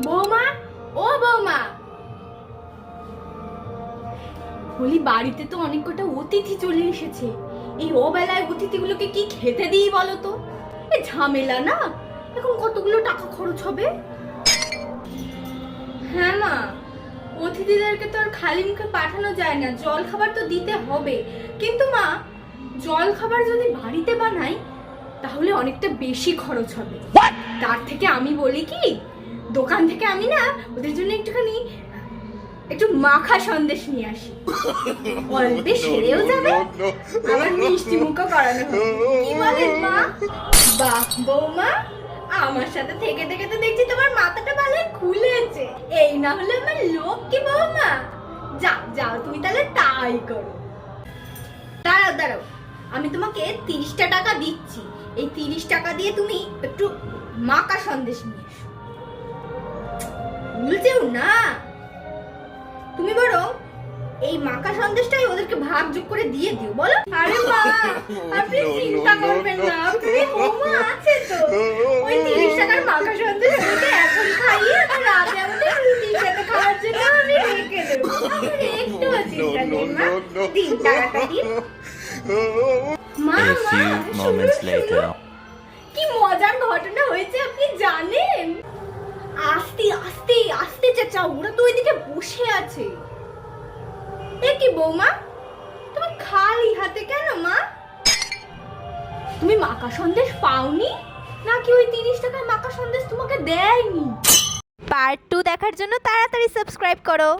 বৌমা, ও বৌমা, বলি বাড়িতে তো অনেক কটা অতিথি চলে এসেছে। এই অবেলায় অতিথিগুলোকে কি খেতে দিই বলো তো? এ ঝামেলা না, এখন কতগুলো টাকা খরচ হবে। হ্যাঁ মা, অতিথিদেরকে তো আর খালি মুখে পাঠানো যায় না, জল খাবার তো দিতে হবে। কিন্তু মা, জল খাবার যদি বাড়িতে বানাই তাহলে অনেকটা বেশি খরচ হবে। তার থেকে আমি বলি কি, দোকান থেকে আমি না ওদের জন্য একটু মাখা সন্দেশ নিয়ে আসি। অল্পে সেরেও যাবে, আবার মিষ্টি মুখও করানো হবে। কি বলেন মা? বাহ বৌমা, আমার সাথে থেকে থেকে তো দেখছি তোমার মাথাটা ভালো খুলেছে। এই না হলে আমার লক্ষ্মী বৌমা। যাও যাও, তুমি তাহলে তাই করো। দাঁড়াও দাঁড়াও, আমি তোমাকে 30টা টাকা দিচ্ছি। এই 30 টাকা দিয়ে তুমি একটু মাখা সন্দেশ নিয়ে এসো। ভুলছেও না, তুমি বরং এই মাখা সন্দেশটাই ওদেরকে ভাগ যোগ করে দিয়ে দিও। বলো। আরে মা, আপনি চিন্তা করবেন না, আপনি বৌমা আছে তো। ওই 30 টাকার মাখা সন্দেশ ওকে এখন খাইয়ে আর রাতে আমাদের রুটির সাথে খাওয়ার জন্য আমি রেখে দেবো। একটু চিন্তা নেই মা, 3 টাকাটা দিন। মা, কি মজার ঘটনা হয়েছে আপনি জানেন? আস্তে আস্তে আস্তে চাচা, ওরা তো ওইদিকে বসে আছে। এ কি বৌমা, তুমি খালি হাতে কেন মা? তুমি মাখা সন্দেশ পাওনি নাকি ওই 30 টাকার মাখা সন্দেশ তোমাকে দেয়নি? পার্ট 2 দেখার জন্য তাড়াতাড়ি সাবস্ক্রাইব করো।